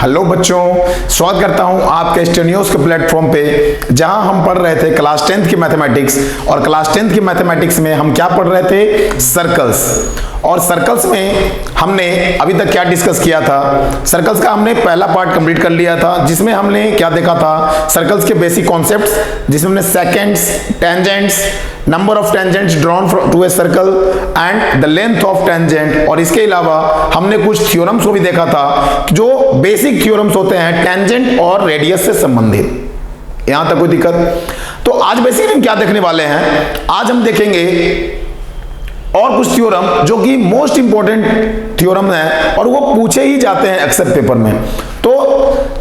Hello बच्चों, स्वागत करता हूं आपके स्टेनियोस के प्लेटफॉर्म पे, जहां हम पढ़ रहे थे क्लास 10th की मैथमेटिक्स। और क्लास 10th की मैथमेटिक्स में हम क्या पढ़ रहे थे? सर्कल्स। और सर्कल्स में हमने अभी तक क्या डिस्कस किया था? सर्कल्स का हमने पहला पार्ट कंप्लीट कर लिया था, जिसमें हमने क्या देखा था? सर्कल्स के बेसिक कॉन्सेप्ट्स, जिसमें हमने secants, tangents, number of tangents drawn to a circle and the length of tangent. और इसके अलावा हमने कुछ थ्योरम्स को भी देखा था, जो बेसिक थ्योरम्स होते हैं टेंजेंट और रेडियस से संबंधित। यहां तक कोई दिक्कत? तो आज बेसिकली हम क्या देखने वाले हैं? आज हम देखेंगे और कुछ थ्योरम जो कि मोस्ट इंपॉर्टेंट थ्योरम है और वो पूछे ही जाते हैं अक्सर पेपर में। तो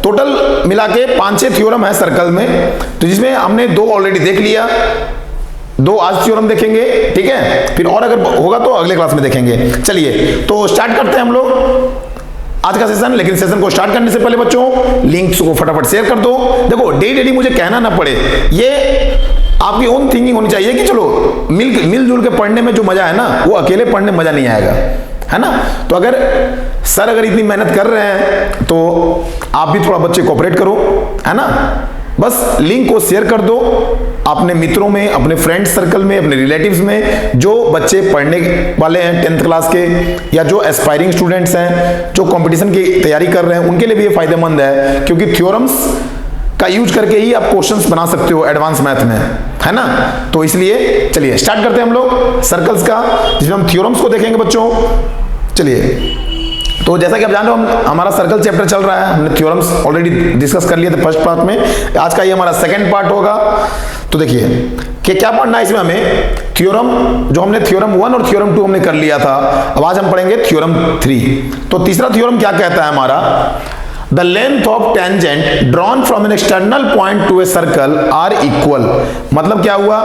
टोटल मिला के 5-6 थ्योरम है सर्कल में, तो जिसमें हमने 2 ऑलरेडी देख लिया, 2 आज थ्योरम देखेंगे, ठीक है? फिर और अगर होगा तो अगले क्लास में देखेंगे। चलिए तो स्टार्ट करते हैं हम लोग आज का सेशन। लेकिन सेशन को स्टार्ट करने से पहले बच्चों लिंक्स को फटाफट शेयर कर दो। देखो डेली मुझे कहना ना पड़े, ये आपकी ओन थिंकिंग होनी चाहिए कि चलो मिलजुल के पढ़ने में जो मजा है ना, वो अकेले पढ़ने में मजा नहीं आएगा, है ना? तो अगर सर इतनी मेहनत कर रहे हैं तो आप भी थोड़ा बच्चे कोऑपरेट करो, है ना? बस लिंक को शेयर कर दो अपने मित्रों में, अपने फ्रेंड सर्कल में, अपने रिलेटिव्स में, जो बच्चे पढ़ने वाले हैं 10th क्लास के, या जो एस्पायरिंग स्टूडेंट्स हैं, जो कंपटीशन की तैयारी कर रहे हैं, उनके लिए भी ये फायदेमंद है, क्योंकि थ्योरम्स का यूज करके ही आप क्वेश्चंस बना सकते हो एडवांस मैथ में, है ना? तो इसलिए चलिए स्टार्ट करते हैं हम लोग सर्कल्स का, जिसमें हम थ्योरम्स को देखेंगे बच्चों। चलिए तो जैसा कि आप जान रहे हो, हमारा सर्कल चैप्टर चल रहा है। हमने थ्योरम्स ऑलरेडी डिस्कस कर लिए थे फर्स्ट पार्ट में, आज का ये हमारा सेकंड पार्ट होगा। तो देखिए कि क्या पढ़ना है इसमें हमें? थ्योरम, जो हमने थ्योरम 1 और थ्योरम 2 हमने कर लिया था, अब आज हम पढ़ेंगे थ्योरम 3। तो तीसरा थ्योरम क्या कहता है हमारा? The length of tangent drawn from an external point to a circle are equal। मतलब क्या हुआ?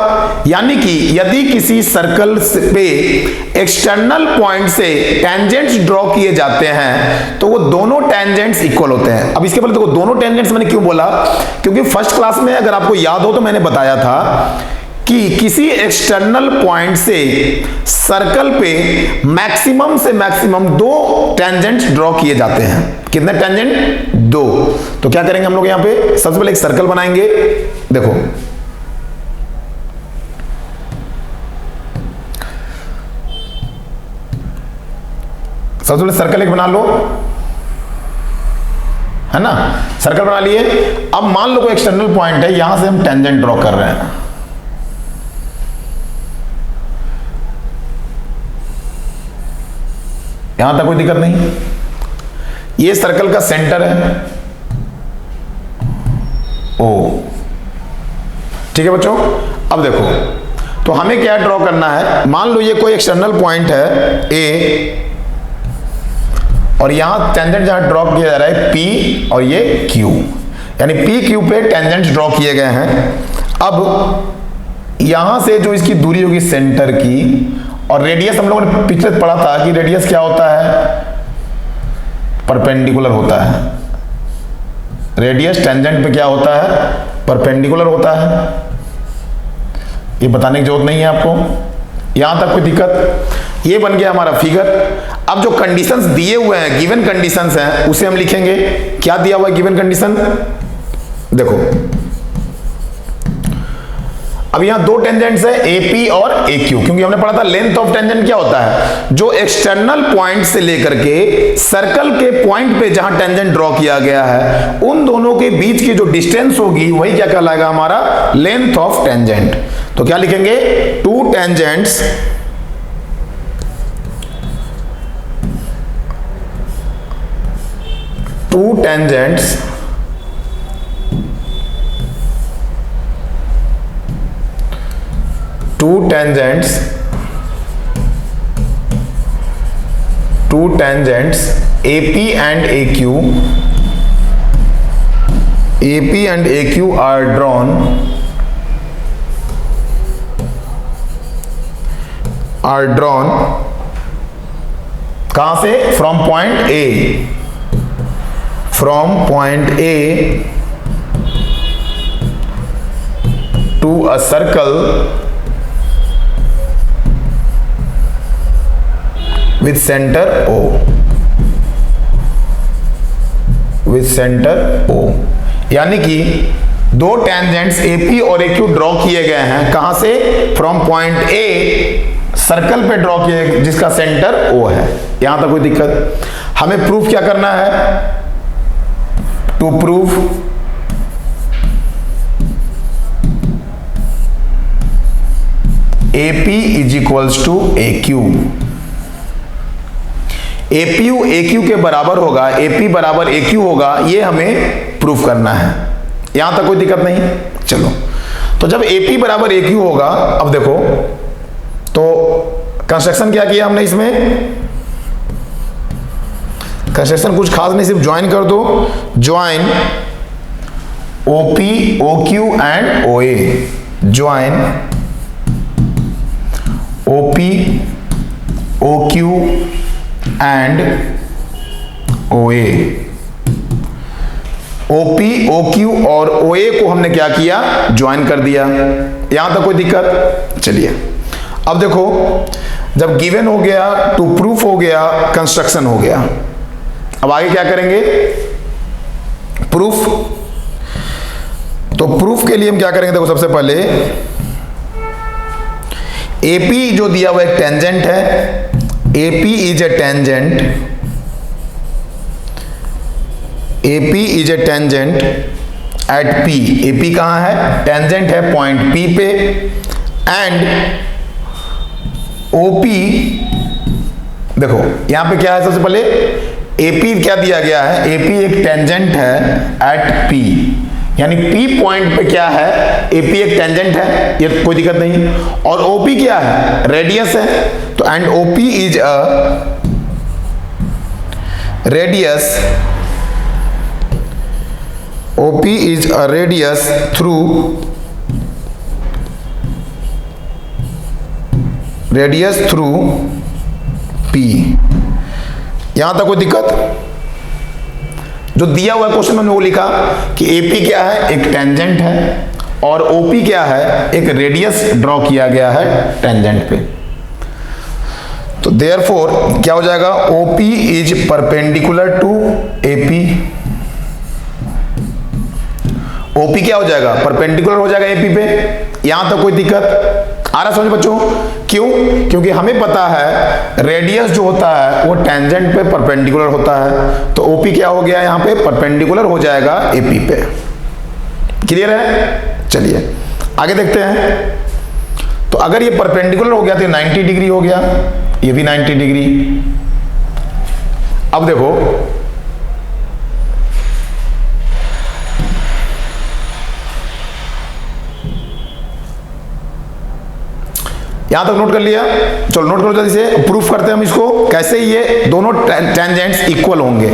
यानी कि यदि किसी सर्कल पे एक्सटर्नल पॉइंट से टेंजेंट्स ड्रॉ किए जाते हैं तो वो दोनों टेंजेंट्स इक्वल होते हैं। अब इसके पहले देखो, दोनों टेंजेंट्स मैंने क्यों बोला? क्योंकि फर्स्ट क्लास में अगर आपको याद हो तो मैंने बताया था कि किसी एक्सटर्नल पॉइंट से सर्कल पे मैक्सिमम से मैक्सिमम 2 टेंजेंट्स ड्रॉ किए जाते हैं। कितने टेंजेंट? 2। तो क्या करेंगे हम लोग यहां पे? सबसे पहले एक सर्कल बनाएंगे। देखो सबसे पहले सर्कल एक बना लो, है ना? सर्कल बना लिए। अब मान लो कोई एक्सटर्नल पॉइंट है, यहां से हम टेंजेंट ड्रॉ कर रहे हैं। यहां तक कोई दिक्कत नहीं। ये सर्कल का सेंटर है ओ, ठीक है बच्चों? अब देखो तो हमें क्या ड्रॉ करना है? मान लो ये कोई एक्सटर्नल पॉइंट है ए, और यहां टेंजेंट जहां ड्रॉ किया जा रहा है P और ये Q, यानी PQ पे टेंजेंट्स ड्रॉ किए गए हैं। अब यहां से जो इसकी दूरी होगी सेंटर की, और रेडियस हम लोगों ने पिछले पढ़ा था कि रेडियस क्या होता है? परपेंडिकुलर होता है। रेडियस टेंजेंट पे क्या होता है? परपेंडिकुलर होता है। ये बताने की जरूरत नहीं है आपको। यहां तक कोई दिक्कत? ये बन गया हमारा फिगर। अब जो कंडीशंस दिए हुए हैं, गिवन कंडीशंस हैं, उसे हम लिखेंगे। क्या दिया हुआ है गिवन कंडीशन? देखो अब यहां 2 टेंजेंट्स है AP और AQ, क्योंकि हमने पढ़ा था लेंथ ऑफ टेंजेंट क्या होता है? जो एक्सटर्नल पॉइंट से लेकर के सर्कल के पॉइंट पे जहां टेंजेंट ड्रॉ किया गया है, उन दोनों के बीच की जो डिस्टेंस होगी वही क्या कहलाएगा? हमारा लेंथ ऑफ टेंजेंट। तो क्या लिखेंगे? 2 tangents two tangents AP and AQ are drawn कहां से? From point A to a circle with center O। With centre O, यानी कि दो टेंजेंट्स AP और AQ ड्रॉ किए गए हैं, कहां से? फ्रॉम पॉइंट A सर्कल पे ड्रॉ किए गए जिसका सेंटर O है। यहां तक कोई दिक्कत? हमें प्रूफ क्या करना है? To prove AP is equals to AQ, AQ के बराबर होगा, AP बराबर AQ होगा, ये हमें प्रूफ करना है। यहां तक कोई दिक्कत नहीं? चलो, तो जब AP बराबर AQ होगा, अब देखो तो कंस्ट्रक्शन क्या किया हमने इसमें? कंस्ट्रक्शन कुछ खास नहीं, सिर्फ ज्वाइन कर दो, join OP OQ and OA, join OP OQ and OA। OP OQ और OA को हमने क्या किया? ज्वाइन कर दिया। यहां तक कोई दिक्कत? चलिए, अब देखो, जब गिवन हो गया, टू प्रूफ हो गया, कंस्ट्रक्शन हो गया, अब आगे क्या करेंगे? प्रूफ। तो प्रूफ के लिए हम क्या करेंगे? देखो, सबसे पहले AP जो दिया हुआ एक टेंजेंट है, AP is a tangent, AP is a tangent at P, AP कहां है? टेंजेंट है पॉइंट P पे, एंड OP, देखो यहां पे क्या है? सबसे पहले AP क्या दिया गया है? AP एक टेंजेंट है एट P, यानी P पॉइंट पे क्या है? AP एक टेंजेंट है, ये कोई दिक्कत नहीं। और OP क्या है? रेडियस है, तो and OP is a radius, OP is a radius through P। यहां तक कोई दिक्कत? जो दिया हुआ क्वेश्चन में वो लिखा कि AP क्या है? एक टेंजेंट है, और OP क्या है? एक रेडियस ड्रॉ किया गया है टेंजेंट पे। तो देयरफॉर क्या हो जाएगा? OP is perpendicular to AP, OP क्या हो जाएगा? परपेंडिकुलर हो जाएगा AP पे। यहां तक कोई दिक्कत आ रहा समझ बच्चों? क्यों? क्योंकि हमें पता है रेडियस जो होता है वो टेंजेंट पे परपेंडिकुलर होता है, तो OP क्या हो गया? यहां पे परपेंडिकुलर हो जाएगा AP पे। क्लियर है? चलिए आगे देखते हैं। तो अगर ये परपेंडिकुलर हो गया तो 90 डिग्री हो गया, ये भी 90 डिग्री। अब देखो, यहां तक नोट कर लिया? चलो नोट करो जल्दी से, प्रूफ करते हैं हम इसको कैसे ये दोनों टेंजेंट्स इक्वल होंगे।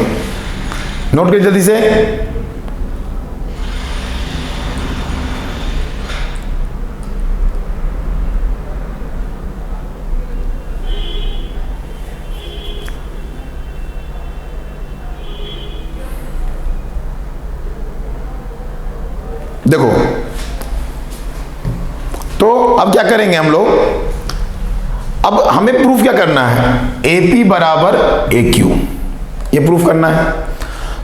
नोट करिए जल्दी से। देखो, तो अब क्या करेंगे हम लोग? अब हमें प्रूफ क्या करना है? AP बराबर AQ, ये प्रूफ करना है।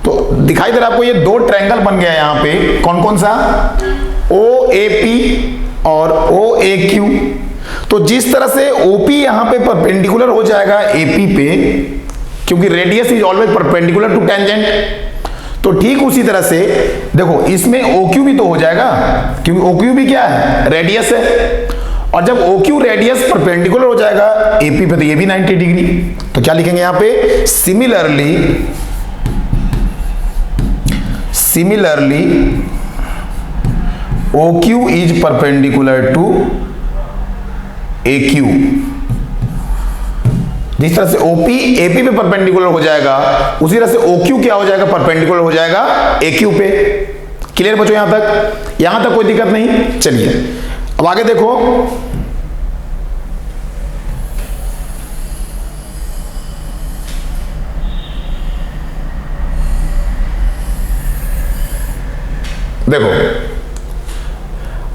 तो दिखाई दे रहा है आपको, ये दो ट्रायंगल बन गया यहां पे। कौन कौन सा? OAP और OAQ। तो जिस तरह से OP यहां पे परपेंडिकुलर हो जाएगा AP पे, क्योंकि radius is always perpendicular to tangent, तो ठीक उसी तरह से देखो इसमें OQ भी तो हो जाएगा, क्योंकि OQ भी क्या है? रेडियस है। और जब OQ रेडियस परपेंडिकुलर हो जाएगा AP पे, तो ये भी 90 डिग्री। तो क्या लिखेंगे यहां पे? Similarly OQ is perpendicular to AQ। जिस तरह से OP AP पे परपेंडिकुलर हो जाएगा, उसी तरह से OQ क्या हो जाएगा? परपेंडिकुलर हो जाएगा AQ पे। क्लियर बच्चों? यहां तक कोई दिक्कत नहीं? चलिए अब आगे देखो। देखो,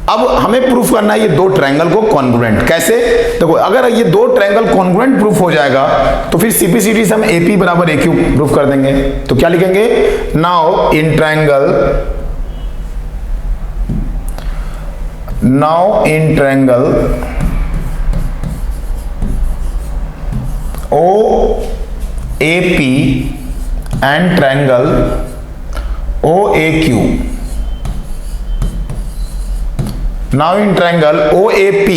अब हमें प्रूफ करना है ये दो ट्रायंगल को कॉन्ग्रुएंट। कैसे? देखो, अगर ये दो ट्रायंगल कॉन्ग्रुएंट प्रूफ हो जाएगा तो फिर CPCD से हम AP बराबर AQ प्रूफ कर देंगे। तो क्या लिखेंगे? Now in triangle OAP and triangle OAQ. Now in triangle OAP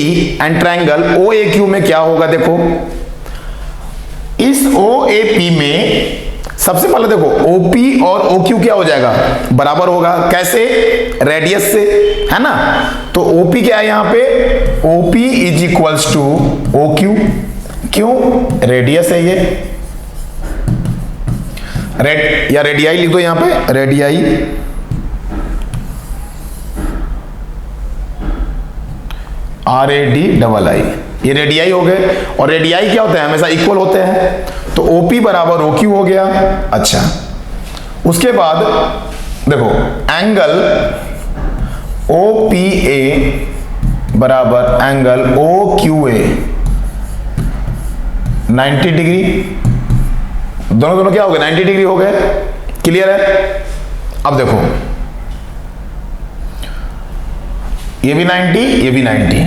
and triangle OAQ में क्या होगा, देखो इस OAP में सबसे पहले देखो OP और OQ क्या हो जाएगा, बराबर होगा। कैसे? रेडियस से, है ना। तो OP क्या है यहां पे, OP is equals to OQ। क्यों? रेडियस है ये, या रेडियाई लिख दो यहां पे, रेडियाई RADII, ये रेडियाई हो गए। और रेडियाई क्या होते हैं, हमेशा इक्वल होते हैं। तो OP बराबर OQ हो गया। अच्छा, उसके बाद देखो एंगल OPA बराबर एंगल OQA 90 डिग्री, दोनों क्या हो गए, 90 डिग्री हो गए। क्लियर है? अब देखो ये भी 90, ये भी 90।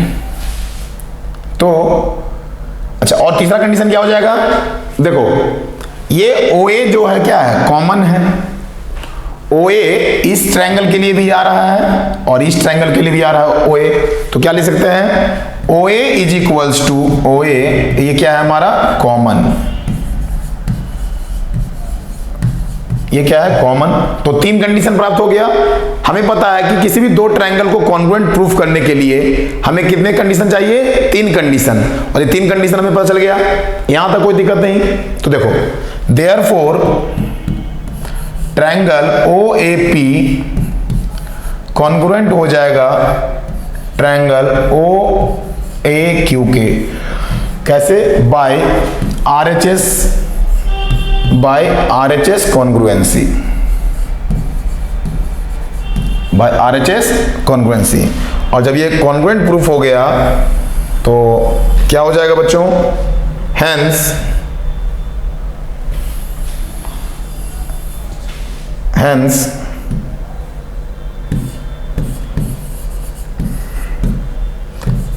तो अच्छा, और तीसरा कंडीशन क्या हो जाएगा, देखो ये OA जो है क्या है, कॉमन है। OA इस ट्रायंगल के लिए भी आ रहा है और इस ट्रायंगल के लिए भी आ रहा है OA। तो क्या लिख सकते हैं, OA is equals to OA, ये क्या है हमारा, कॉमन। ये क्या है, कॉमन। तो तीन कंडीशन प्राप्त हो गया। हमें पता है कि किसी भी दो ट्रायंगल को कॉन्ग्रुएंट प्रूफ करने के लिए हमें कितने कंडीशन चाहिए, तीन कंडीशन। और ये तीन कंडीशन हमें पता चल गया, यहां तक कोई दिक्कत नहीं। तो देखो देयरफॉर ट्रायंगल OAP कॉन्ग्रुएंट हो जाएगा ट्रायंगल OAQ के। कैसे? By RHS congruency, by RHS congruency. और जब ये कॉन्ग्रुएंट प्रूफ हो गया तो क्या हो जाएगा बच्चों, hence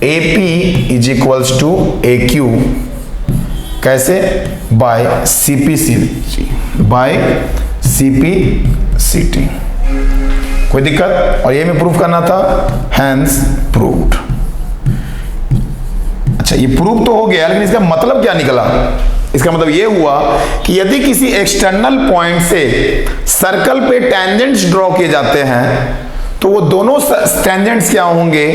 AP is equals to AQ। कैसे? By CPCT। कोई दिक्कत? और ये में प्रूफ करना था, हेंस प्रूव्ड। अच्छा, ये प्रूफ तो हो गया, लेकिन इसका मतलब क्या निकला? इसका मतलब ये हुआ कि यदि किसी एक्सटर्नल पॉइंट से सर्कल पे टेंजेंट्स ड्रॉ किए जाते हैं तो वो दोनों टेंजेंट्स क्या होंगे,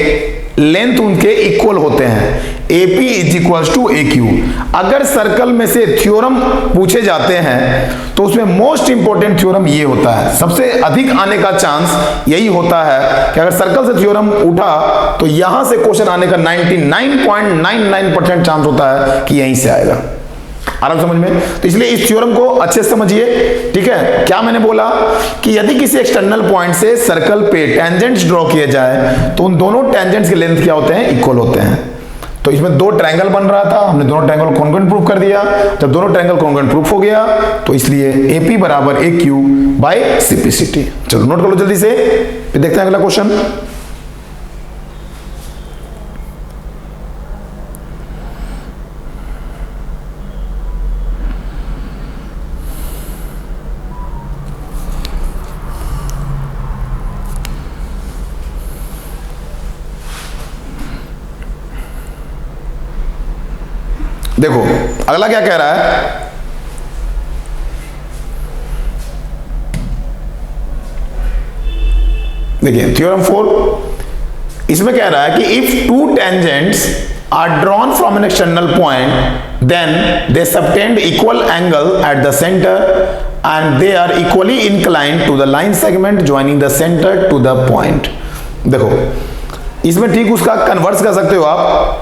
लेंथ उनके इक्वल होते हैं। AP is equals to AQ। अगर सर्कल में से थ्योरम पूछे जाते हैं तो उसमें मोस्ट इंपॉर्टेंट थ्योरम ये होता है, सबसे अधिक आने का चांस यही होता है कि अगर सर्कल से थ्योरम उठा तो यहां से क्वेश्चन आने का 99.99% चांस होता है कि यहीं से आएगा। आराम समझ में? तो इसलिए इस थ्योरम को अच्छे से समझिए। ठीक है, क्या मैंने बोला कि यदि किसी एक्सटर्नल पॉइंट से सर्कल पे टेंजेंट्स ड्रॉ किए जाए तो उन दोनों टेंजेंट्स के लेंथ क्या होते हैं, इक्वल होते हैं। तो इसमें दो ट्रायंगल बन रहा था, हमने दोनों ट्रायंगल कॉन्ग्रुएंट प्रूफ कर दिया। जब दोनों ट्रायंगल कॉन्ग्रुएंट प्रूफ हो गया तो इसलिए AP बराबर AQ बाय CPCT। चलो नोट कर लो जल्दी से, फिर देखते हैं अगला क्वेश्चन। देखो अगला क्या कह रहा है, देखिए थ्योरम 4, इसमें कह रहा है कि if two tangents are drawn from an external point then they subtend equal angle at the centre and they are equally inclined to the line segment joining the centre to the point. देखो इसमें ठीक उसका converse कर सकते हो आप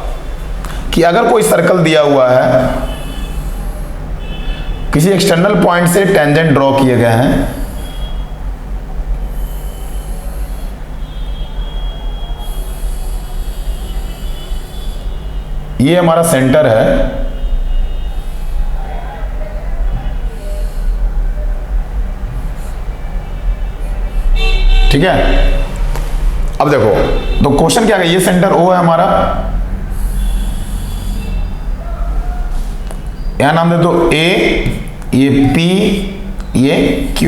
कि अगर कोई सर्कल दिया हुआ है, किसी एक्सटर्नल पॉइंट से टेंजेंट ड्रॉ किए गए हैं, ये हमारा सेंटर है, ठीक है। अब देखो तो क्वेश्चन क्या है, ये सेंटर O है हमारा, यहां नाम दे दो A, ये P, ये Q,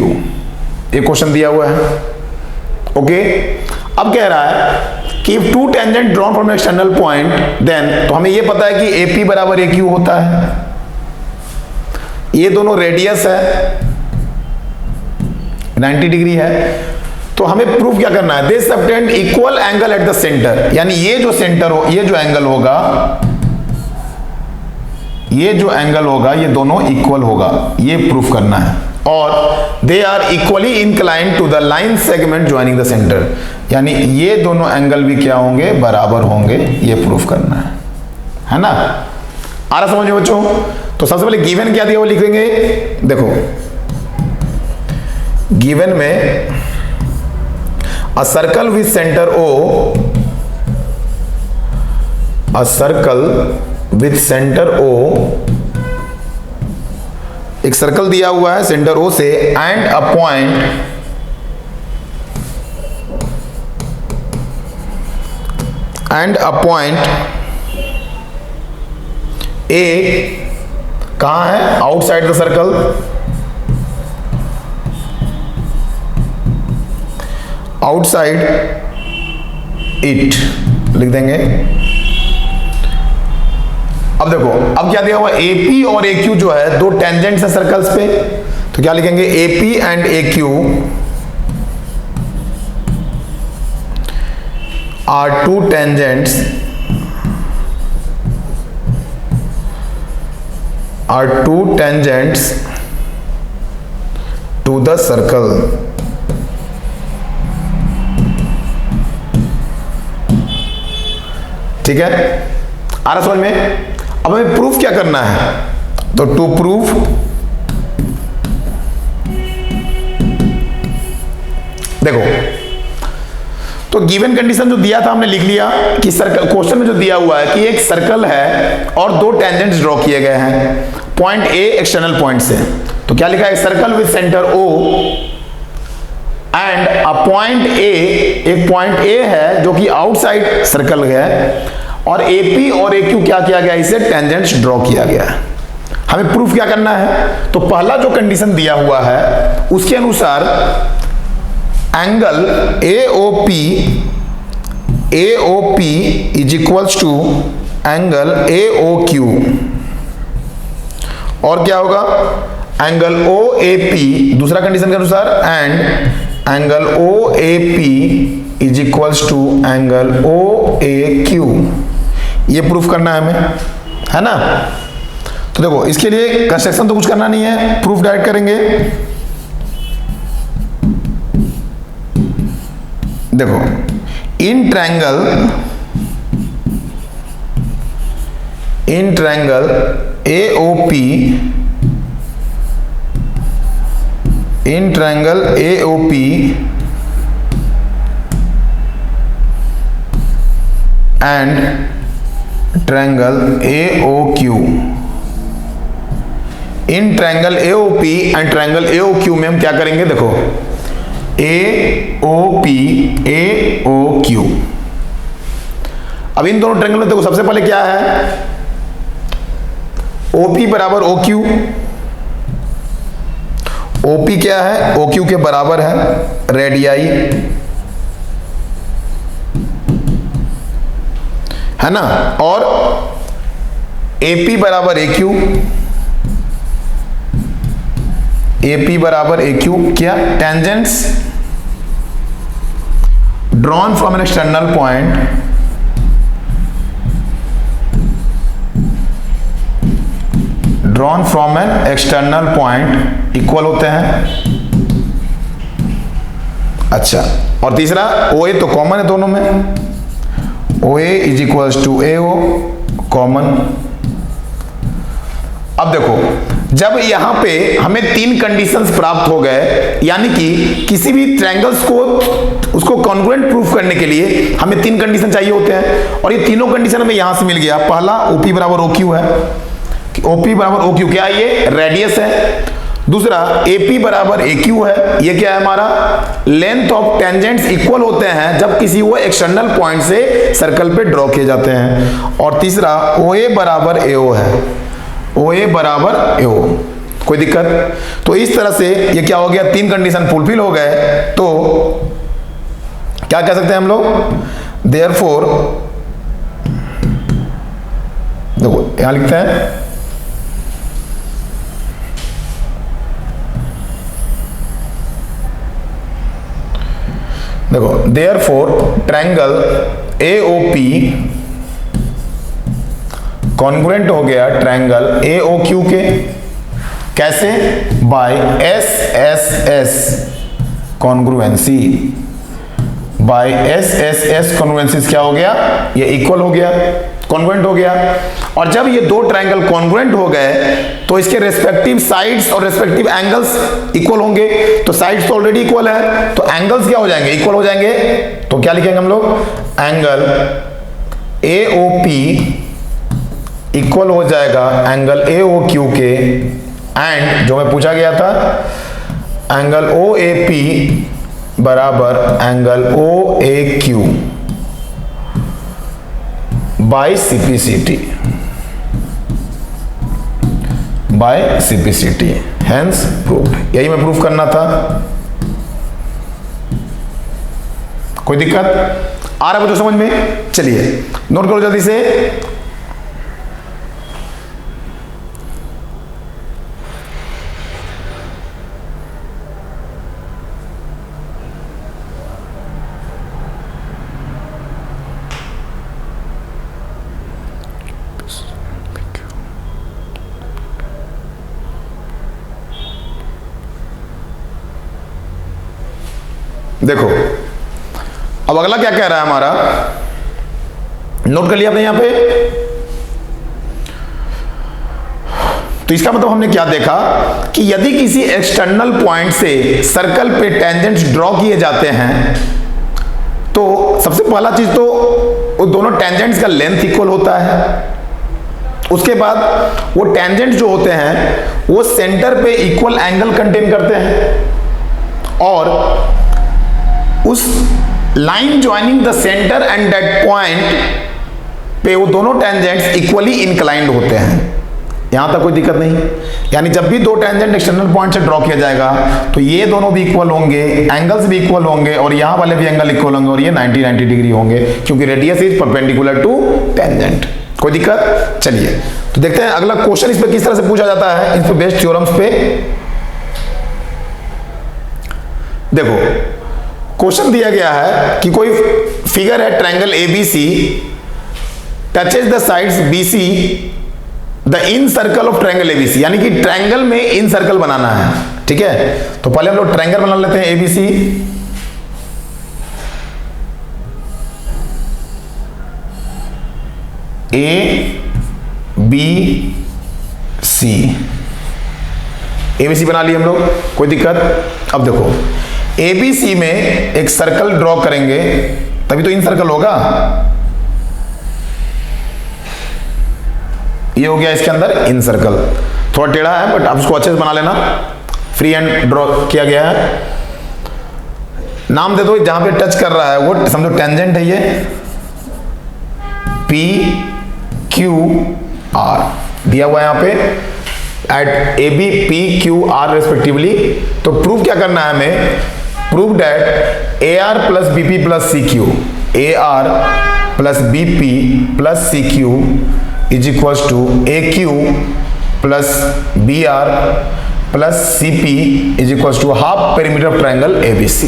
ये क्वेश्चन दिया हुआ है। ओके, अब कह रहा है कि if two tangent drawn from an external point then, तो हमें ये पता है कि AP बराबर AQ होता है, ये दोनों रेडियस है 90 डिग्री है, तो हमें प्रूफ क्या करना है, they subtend equal angle at the centre, यानी ये जो सेंटर हो, ये जो एंगल होगा, ये जो एंगल होगा, ये दोनों इक्वल होगा, ये प्रूफ करना है। और they are equally inclined to the line segment joining the centre, यानी ये दोनों एंगल भी क्या होंगे, बराबर होंगे, ये प्रूफ करना है ना। आ रहा समझ में बच्चों? तो सबसे पहले गिवन क्या दिया वो लिख देंगे। देखो गिवन में a circle with center O, a circle with center O, एक सर्कल दिया हुआ है सेंटर O से, एंड अ पॉइंट A कहां है, outside the circle, outside it लिख देंगे। अब देखो अब क्या दिया हुआ, AP और AQ जो है दो टेंजेंट्स है सर्कल्स पे, तो क्या लिखेंगे, AP and AQ are two tangents, to the circle. ठीक है, आ रहा समझ में? अब हमें प्रूफ क्या करना है, तो टू प्रूफ देखो, तो गिवन कंडीशन जो दिया था हमने लिख लिया कि सर्कल, क्वेश्चन में जो दिया हुआ है कि एक सर्कल है और दो टेंजेंट्स ड्रॉ किए गए हैं पॉइंट A एक्सटर्नल पॉइंट से, तो क्या लिखा है, circle with centre O and a point A, एक पॉइंट A है जो कि आउटसाइड सर्कल है, और AP और AQ क्या किया गया, इसे टेंजेंट्स ड्रॉ किया गया है। हमें प्रूफ क्या करना है, तो पहला जो कंडीशन दिया हुआ है उसके अनुसार angle AOP is equals to angle AOQ, और क्या होगा, एंगल OAP दूसरा कंडीशन के अनुसार, and angle OAP is equals to angle OAQ, ये प्रूफ करना है हमें, है ना। तो देखो इसके लिए कंस्ट्रक्शन तो कुछ करना नहीं है, प्रूफ डायरेक्ट करेंगे। देखो in triangle AOP, in triangle AOP and triangle AOQ, in triangle AOP and triangle AOQ में हम क्या करेंगे, देखो AOQ। अब इन दोनों ट्रायंगल में देखो सबसे पहले क्या है, OP बराबर OQ, OP क्या है, OQ के बराबर है, रेडियाई, है ना, और AP बराबर AQ, AP बराबर AQ क्या, tangents drawn from an external point, drawn from an external point equal होते हैं। अच्छा, और तीसरा OA तो कॉमन है दोनों में, OA is equals to AO common. अब देखो जब यहां पे हमें तीन कंडीशंस प्राप्त हो गए, यानी कि किसी भी ट्रायंगल्स को उसको कॉन्ग्रुएंट प्रूफ करने के लिए हमें तीन कंडीशन चाहिए होते हैं, और ये तीनों कंडीशन हमें यहां से मिल गया। पहला OP बराबर OQ है, OP बराबर OQ क्या है, ये रेडियस है, दूसरा AP बराबर AQ है, ये क्या है हमारा, लेंथ ऑफ टेंजेंट्स इक्वल होते हैं जब किसी वो एक्सटर्नल पॉइंट से सर्कल पे ड्रॉ किए जाते हैं। और तीसरा OA बराबर AO है, OA बराबर AO। कोई दिक्कत? तो इस तरह से ये क्या हो गया, 3 कंडीशन फुलफिल हो गए, तो क्या कह सकते हैं हम लोग, देयरफॉर, देखो यहां लिखते हैं, देखो देयरफॉर ट्रायंगल AOP कॉन्ग्रुएंट हो गया ट्रायंगल AOQ के, कैसे, by SSS congruency, by SSS congruency क्या हो गया, ये इक्वल हो गया, कॉन्ग्रुएंट हो गया। और जब ये दो ट्रायंगल कॉन्ग्रुएंट हो गए तो इसके रेस्पेक्टिव साइड्स और रेस्पेक्टिव एंगल्स इक्वल होंगे। तो साइड्स तो ऑलरेडी इक्वल है, तो एंगल्स क्या हो जाएंगे, इक्वल हो जाएंगे। तो क्या लिखेंगे हम लोग, एंगल AOP इक्वल हो जाएगा एंगल AOQ के, एंड जो मैं पूछा गया था, एंगल OAP बराबर angle OAQ by CPCT, by CPCT, hence proved. यही मैं प्रूफ करना था। कोई दिक्कत आ रहा है बच्चों समझ में? चलिए नोट करो जल्दी से। देखो अब अगला क्या कह रहा है हमारा, नोट कर लिया आपने यहां पे। तो इसका मतलब हमने क्या देखा कि यदि किसी एक्सटर्नल पॉइंट से सर्कल पे टेंजेंट्स ड्रॉ किए जाते हैं तो सबसे पहला चीज तो वो दोनों टेंजेंट्स का लेंथ इक्वल होता है। उसके बाद वो टेंजेंट जो होते हैं वो सेंटर पे इक्वल एंगल कंटेन करते हैं, और उस line joining the centre and that point पे वो दोनों टेंजेंट्स इक्वली इंक्लाइंड होते हैं। यहां तक कोई दिक्कत नहीं। यानी जब भी दो टेंजेंट एक्सटर्नल पॉइंट से ड्रॉ किया जाएगा तो ये दोनों भी इक्वल होंगे, एंगल्स भी इक्वल होंगे, और यहां वाले भी एंगल इक्वल होंगे, और ये 90 डिग्री होंगे, क्योंकि radius is perpendicular to tangent. कोई दिक्कत? चलिए तो देखते हैं अगला क्वेश्चन इस पे किस तरह से पूछा जाता है, इस पे बेस्ड थ्योरम्स पे। देखो क्वेश्चन दिया गया है कि कोई फिगर है, triangle ABC touches the sides BC the in circle of triangle ABC, यानी कि ट्रायंगल में इन सर्कल बनाना है। ठीक है, तो पहले हम लोग ट्रायंगल बना लेते हैं ABC। ABC बना लिए हम लोग, कोई दिक्कत? अब देखो ABC में एक सर्कल ड्रॉ करेंगे तभी तो इन सर्कल होगा। ये हो गया इसके अंदर इन सर्कल, थोड़ा टेढ़ा है बट आप उसको अच्छे से बना लेना। फ्री हैंड ड्रॉ किया गया है। नाम दे दो, जहां पे टच कर रहा है वो समझो टेंजेंट है, ये PQR दिया हुआ है यहां पे, एट AB PQR रेस्पेक्टिवली। तो प्रूव क्या करना है हमें, prove that AR plus BP plus CQ, AR plus BP plus CQ is equal to AQ plus BR plus CP is equal to half perimeter of triangle ABC,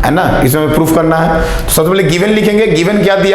है ना। इसमें proof करना है। तो सबसे पहले गिवन लिखेंगे। गिवन क्या दिया